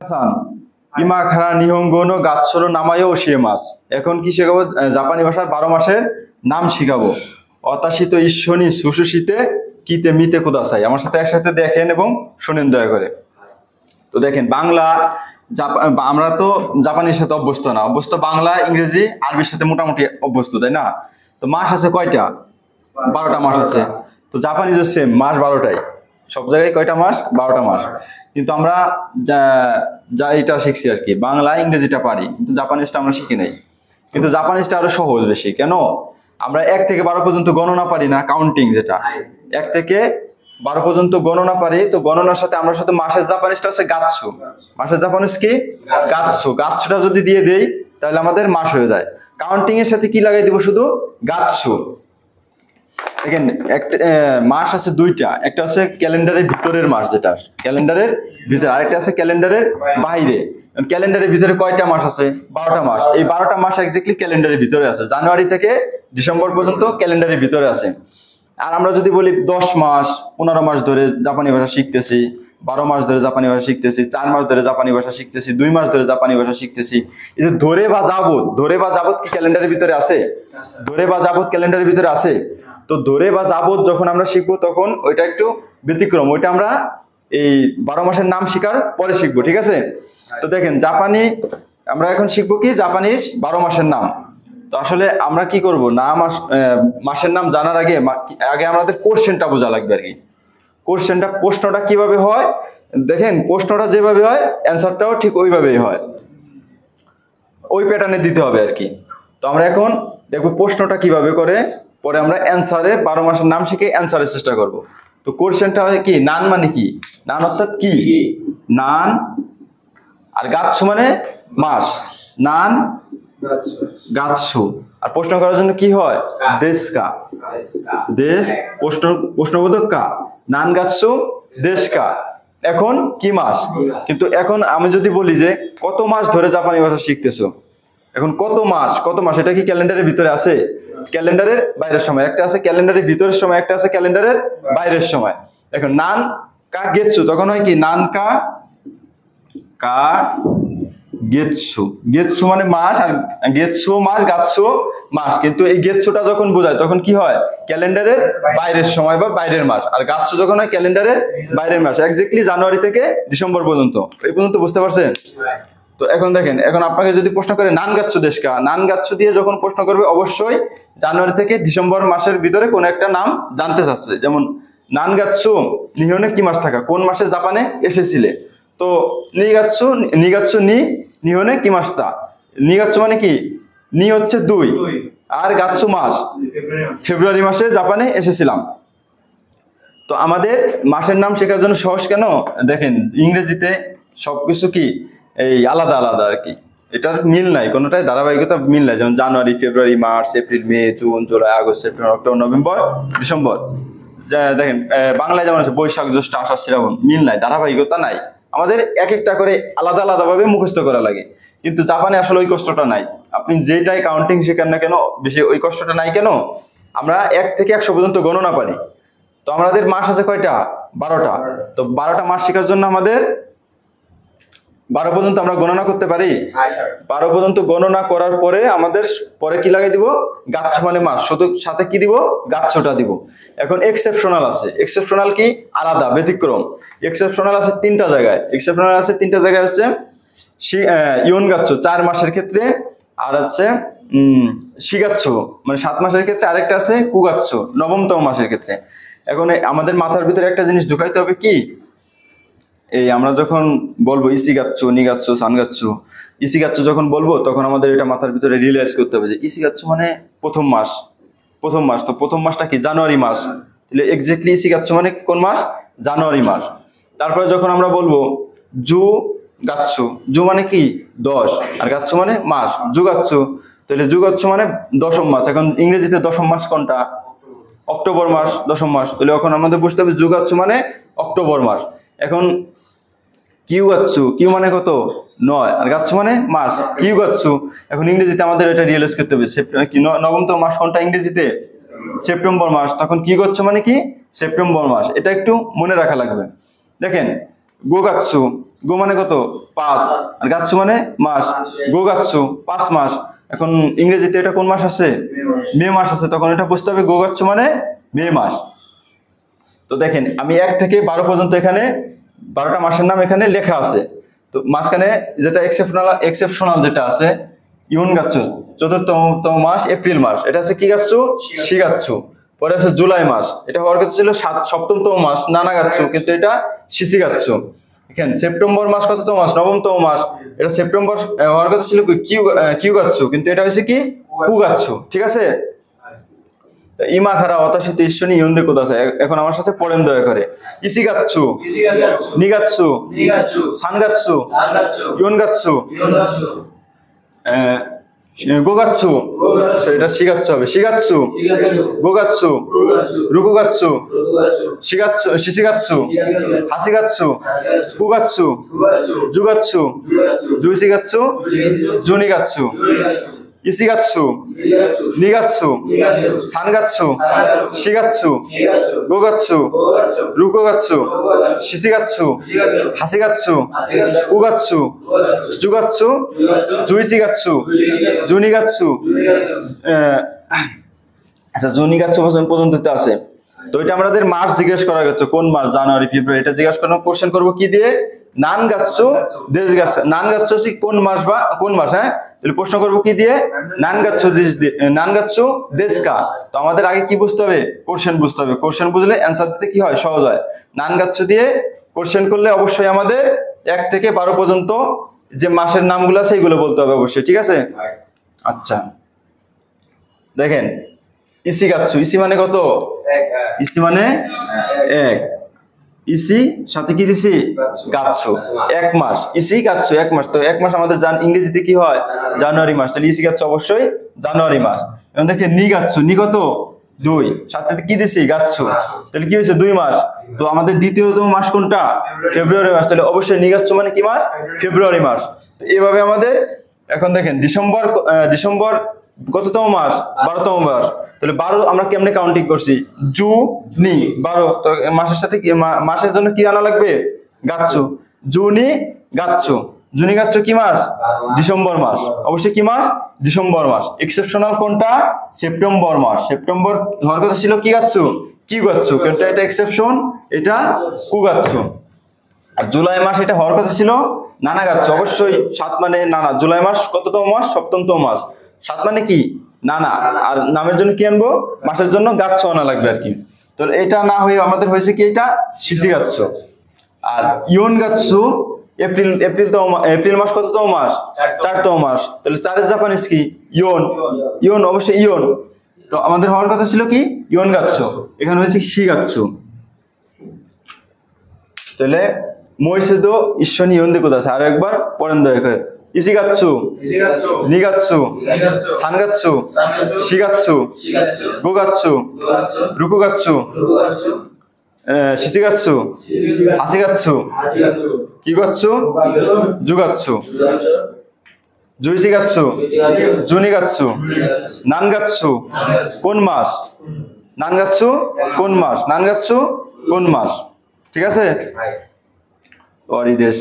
সান ইমা খারা নিহঙ্গনো গাছসরো নামায়ও ওশিয়ে মাস। এখন কি শেখাবো? জাপানি ভাষার 12 মাসের নাম শিখাবো। অতাশিত ঈশ্বনী সুশুশীতে কিতে মিতে কুদাসাই। আমার সাথে একসাথে দেখেন এবং শোনেন দয়া করে। তো দেখেন, বাংলা আমরা তো জাপানির সাথে অভ্যস্ত না, অভ্যস্ত বাংলা, ইংরেজি, আরবির সাথে মোটামুটি অভ্যস্ত, তাই না? তো মাস আছে কয়টা? 12টা মাস আছে। তো জাপানিজও সেম, মাস 12টাই, সব জায়গায় কয়টা মাস? 12টা মাস। কিন্তু আমরা যা এটা শিখছি আর কি, বাংলা ইংরেজিটা পারি, কিন্তু জাপানিজটা আমরা শিখি নাই। কিন্তু জাপানিজটা আরো সহজ বেশি। কেন? আমরা 1 থেকে 12 পর্যন্ত গণনা পারি না, কাউন্টিং, যেটা 1 থেকে 12 পর্যন্ত গণনা পারি। তো গণনার সাথে আমরা সাথে মাসের জাপানিজটা হচ্ছে গাৎসু। মাসের জাপানিজ কি? গাৎসু। গাৎসুটা যদি দিয়ে দেই তাহলে আমাদের মাস হয়ে যায়। কাউন্টিং এর সাথে কি লাগাই দিব? শুধু গাৎসু। দেখেন, একটা মাস আছে 2টা। একটা আছে ক্যালেন্ডারের ভিতরের মাস, যেটা ক্যালেন্ডারের ভিতরে, আরেকটা আছে ক্যালেন্ডারের বাইরে। ক্যালেন্ডারের ভিতরে কয়টা মাস আছে? 12টা মাস। এই 12টা মাস এক্স্যাক্টলি ক্যালেন্ডারের ভিতরে আছে, জানুয়ারি থেকে ডিসেম্বর পর্যন্ত ক্যালেন্ডারের ভিতরে আছে। আর আমরা যদি বলি 10 মাস, 15 মাস ধরে জাপানি ভাষা শিখতেছি, 12 মাস ধরে জাপানি ভাষা শিখতেছি, 4 মাস ধরে জাপানি ভাষা শিখতেছি, 2 মাস ধরে জাপানি ভাষা শিখতেছি, এই যে ধরে বা যাবত কি ক্যালেন্ডারের ভিতরে আছে? ধরে বা যাবত ক্যালেন্ডারের ভিতরে আছে। তো ধরে বা যাবত যখন আমরা শিখবো তখন ওইটা একটু ব্যতিক্রম, ওইটা আমরা এই 12 মাসের নাম শিখার পরে শিখবো, ঠিক আছে? তো দেখেন, জাপানি আমরা এখন শিখবো কি? জাপানিজ 12 মাসের নাম। তো আসলে আমরা কি করব? মাসের নাম জানার আগে আমাদের কোশ্চেনটা বোঝা লাগবে আর কি। কোশ্চেনটা, প্রশ্নটা কিভাবে হয় দেখেন, প্রশ্নটা যেভাবে হয় অ্যান্সারটাও ঠিক ওইভাবেই হয়, ওই প্যাটার্নে দিতে হবে আর কি। তো আমরা এখন দেখবো প্রশ্নটা কিভাবে করে, পরে আমরা অ্যান্সারে 12 মাসের নাম শিখে অ্যান্সারের চেষ্টা করব। তো কোশ্চেনটা হয় কি? নান মানে কি? নান অর্থাৎ কি? নান। আর গাৎসু মানে মাস। নান গাৎসু। আর প্রশ্ন করার জন্য কি হয়? দেশ কা। দেশ প্রশ্নবোধক কা। নান গাৎসু দেশ কা। এখন কি মাস? কিন্তু এখন আমি যদি বলি যে কত মাস ধরে জাপানি ভাষা শিখতেছো, এখন কত মাস, এটা কি ক্যালেন্ডারের ভিতরে আছে? ক্যালেন্ডারের বাইরের সময়। একটা আছে ক্যালেন্ডারের ভিতরের সময়, একটা আছে ক্যালেন্ডারের বাইরের সময়। এখন নান কা গেৎসু, তখন হয় কি? নান কা গেৎসু। গেৎসু মানে মাস, আর গেৎসু মাস, গাৎসু মাস। কিন্তু এই গেৎসুটা যখন বোঝায় তখন কি হয়? ক্যালেন্ডারের বাইরের সময় বা বাইরের মাস। আর গাৎসু যখন হয় ক্যালেন্ডারের বাইরের মাস, এক্স্যাক্টলি জানুয়ারি থেকে ডিসেম্বর পর্যন্ত। এই পর্যন্ত বুঝতে পারছেন? তো এখন দেখেন, এখন আপনাকে যদি প্রশ্ন করে নান গাচ্ছু দেশ কা, নান গাচ্ছু দিয়ে যখন প্রশ্ন করবে অবশ্যই জানুয়ারি থেকে ডিসেম্বর মাসের ভিতরে কোন একটা নাম জানতে চাচ্ছে। যেমন নান গাচ্ছু নিহনে কি মাস থাকা, কোন মাসে জাপানে এসেছিলে? তো নিগাচ্ছু নিহনে কি মাস তা। নিগাচ্ছু মানে কি? নি হচ্ছে 2, আর গাচ্ছু মাস, ফেব্রুয়ারি মাসে জাপানে এসেছিলাম। তো আমাদের মাসের নাম শেখার জন্য সহজ কেন? দেখেন, ইংরেজিতে সবকিছু কি এই আলাদা আলাদা আর কি, এটার মিল নাই, কোনোটাই ধারাবাহিকতা মিল নাই। যেমন জানুয়ারি, ফেব্রুয়ারি, মার্চ, এপ্রিল, মে, জুন, জুলাই, আগস্ট, সেপ্টেম্বর, অক্টোবর, নভেম্বর, ডিসেম্বর। দেখেন, বাংলায় যেমন আছে বৈশাখ, জ্যৈষ্ঠ, আষাঢ়, শ্রাবণ, মিল নাই, ধারাবাহিকতা নাই। আমাদের এক একটা করে আলাদা আলাদা ভাবে মুখস্থ করা লাগে। কিন্তু জাপানে আসলে ওই কষ্টটা নাই। আপনি যেটাই কাউন্টিং শেখেন না কেন, বেশি ওই কষ্টটা নাই। কেন? আমরা 1 থেকে 100 পর্যন্ত গণনা পারি। তো আমাদের মাস আছে কয়টা? 12টা। তো 12টা মাস শেখার জন্য আমাদের 12 পর্যন্ত আমরা গণনা করতে পারি। 12 পর্যন্ত গণনা করার পরে আমাদের পরে কি লাগাই দিব? গাচ্ছু মানে মাস, শুধু সাথে কি দিব? গাচ্ছুটা দিব। এখন এক্সেপশনাল আছে। এক্সেপশনাল কি? আলাদা, ব্যতিক্রম। এক্সেপশনাল আছে 3টা জায়গায়। এক্সেপশনাল আছে 3টা জায়গায় হচ্ছে ইয়ন গাচ্ছু 4 মাসের ক্ষেত্রে, আর আছে শিগাচ্ছু মানে 7 মাসের ক্ষেত্রে, আরেকটা আছে কুগাচ্ছু 9তম মাসের ক্ষেত্রে। এখন আমাদের মাথার ভিতরে একটা জিনিস ঢুকাইতে হবে কি, এই আমরা যখন বলবো ইসিগাচ্ছু, নিগাচ্ছু, সানগাচ্ছু, ইসিগাচ্ছু যখন বলবো তখন আমাদের এটা মাথার ভিতরে রিয়েলাইজ করতে হবে যে ইসিগাচ্ছু মানে প্রথম মাস। তো প্রথম মাসটা কি? জানুয়ারি মাস। তাহলে এক্স্যাক্টলি ইসিগাচ্ছু মানে কোন মাস? জানুয়ারি মাস। তারপরে যখন আমরা বলবো জু গাচ্ছু, জু মানে কি? 10, আর গাচ্ছু মানে মাস, জুগাচ্ছু। তাহলে জুগাচ্ছু মানে 10ম মাস। এখন ইংরেজিতে 10ম মাস কোনটা? অক্টোবর মাস 10ম মাস। তাহলে এখন আমাদের বুঝতে হবে জুগাচ্ছু মানে অক্টোবর মাস। এখন কিউ গাচ্ছু, কিউ মানে কত? 9, আর গাচ্ছু মানে মাস, কিউ গাচ্ছু। এখন ইংরেজিতে আমাদের এটা রিয়েলাইজ করতে হবে, কি 9তম মাস কোনটা ইংরেজিতে? সেপ্টেম্বর মাস। তখন কি গাচ্ছু মানে কি? সেপ্টেম্বর মাস। এটা একটু মনে রাখা লাগবে। দেখেন, গো গাচ্ছু গো মানে কত 5, আর গাচ্ছু মানে মাস, গো গাচ্ছু 5 মাস। এখন ইংরেজিতে এটা কোন মাস আছে? মে মাস আছে, তখন এটা বুঝতে হবে গো গাচ্ছু মানে মে মাস। তো দেখেন আমি 1 থেকে 12 পর্যন্ত এখানে 12টা মাসের নাম এখানে লেখা আছে। তো মাঝখানে যেটা এক্সেপশনাল যেটা আছে ইউন গাচ্ছু, 4তম মাস এপ্রিল মাস, এটা হচ্ছে কি গাচ্ছু? সি গাচ্ছু। পরে আছে জুলাই মাস, এটা হওয়ার কথা ছিল 7তম মাস নানা গাচ্ছু, কিন্তু এটা সিসি গাচ্ছু। এখানে সেপ্টেম্বর মাস কততম মাস? 9তম মাস, এটা সেপ্টেম্বর হওয়ার কথা ছিল কিউ গাচ্ছু, কিন্তু এটা হচ্ছে কি কু গাচ্ছু। ঠিক আছে, ইমা খারা অতাশিত ঈশ্বনী ইয়ন্দে কোদাসা। এখন আমার সাথে পড়েন দয়া করে। ইসি গাচ্ছু, নিগাচ্ছু, সানগাচ্ছু, ইয়নগাচ্ছু, গোগাচ্ছু, এটা শিগাচ্ছু হবে। শিগাচ্ছু, গোগাচ্ছু, রুকুগাচ্ছু, শিগাচ্ছু, শিশিগাচ্ছু, হাসিগাচ্ছু, কুগাচ্ছু, জুগাচ্ছু, জুইসিগাচ্ছু, জুনিগাচ্ছু, ইসিগাচ্ছু, নিগাচ্ছু, সানগাচ্ছু, শিগাচ্ছু, গোগাচ্ছু, রুকোগাচ্ছু, শিশিগাচ্ছু, হাসিগাচ্ছু, কুগাচ্ছু, জুগাচ্ছু, জুইসিগাচ্ছু, জুনিগাচ্ছু, আচ্ছা জুনিগাচ্ছু পর্যন্ত আছে। তো এটা আমাদের মাস জিজ্ঞেস করা গেছে, কোন মাস? জানুয়ারি, ফেব্রুয়ারি। এটা জিজ্ঞাসা করার কোশ্চেন করবো কি দিয়ে? নান গাচ্ছু, দেশ গাছ। নান গাচ্ছু কোন মাস বা কোন মাস? হ্যাঁ, তাহলে প্রশ্ন করবো কি দিয়ে? নান গাচ্ছু দেশ কা। তো আমাদের আগে কি বুঝতে হবে? কোশ্চেন বুঝতে হবে। কোশ্চেন বুঝলে অ্যান্সার দিতে কি হয়? সহজ হয়। নান গাচ্ছু দিয়ে কোশ্চেন করলে অবশ্যই আমাদের 1 থেকে 12 পর্যন্ত যে মাসের নামগুলো আছে এইগুলো বলতে হবে অবশ্যই। ঠিক আছে, আচ্ছা দেখেন ইসি গাচ্ছু, ইসি মানে কত? ইসি মানে 1, ইসি সাথে কি দিছি? গাচ্ছু, 1 মাস। ইসি গাচ্ছু 1 মাস। তো 1 মাস আমাদের ইংরেজিতে কি হয়? জানুয়ারি মাস। তাহলে ইসি গাচ্ছু অবশ্যই জানুয়ারি মাস। এখন দেখে নি গাচ্ছু, নি কত? 2, সাথে কি দিছি? গাচ্ছু। তাহলে কি হয়েছে? 2 মাস। তো আমাদের দ্বিতীয়তম মাস কোনটা? ফেব্রুয়ারি মাস। তাহলে অবশ্যই নি গাচ্ছু মানে কি মাস? ফেব্রুয়ারি মাস। এইভাবে আমাদের এখন দেখেন ডিসেম্বর কততম মাস? 12তম মাস। তাহলে 12 আমরা কেমনে কাউন্টিং করছি? জুনি 12। তো মাসের সাথে মাসের জন্য কি আনা লাগবে? গাচ্ছু। জুনি গাচ্ছু, জুনি গাচ্ছু কি মাস? ডিসেম্বর মাস। অবশ্যই কি মাস? ডিসেম্বর মাস। এক্সেপশনাল কোনটা? সেপ্টেম্বর মাস। সেপ্টেম্বর হওয়ার কথা ছিল কি গাচ্ছু? কি গাচ্ছু, কিন্তু এটা এক্সেপশন, এটা কু গাচ্ছু। আর জুলাই মাস এটা হওয়ার কথা ছিল নানা গাচ্ছু। অবশ্যই 7 মানে নানা। জুলাই মাস কততম মাস? 7তম মাস। 7 মানে কি? নানা। আর নামের জন্য কি আনবো? মাসের জন্য গাচ্ছু আনা লাগবে আর কি। তো এটা না হয়ে আমাদের হয়েছে কি? এটা শিশি গাচ্ছু। আর ইয়ন গাচ্ছু এপ্রিল মাস কততম মাস? 4তম মাস। তাহলে 4 জাপানিজ কি? ইয়ন। ইয়ন অবশ্যই ইয়ন। তো আমাদের হওয়ার কথা ছিল কি? ইয়ন গাচ্ছু, এখানে হয়েছে শি গাচ্ছু। তাহলে মইসেদো ঈশ্বনী ইয়ন দিয়ে কোথায়? আরো একবার পড়েন দয়া করে। ইসি গাচ্ছু, নিগাচ্ছু, সানগাচ্ছু, শিগাচ্ছু, গোগাচ্ছু, রুকুগাচ্ছু, শিশিগাচ্ছু, হাসিগাচ্ছু, কি গাচ্ছু? জুগাচ্ছু, জুইসিগাচ্ছু, জুনিগাচ্ছু, নানগাচ্ছু কোন মাস? নানগাচ্ছু কোন মাস? নানগাচ্ছু কোন মাস? ঠিক আছে, দেশ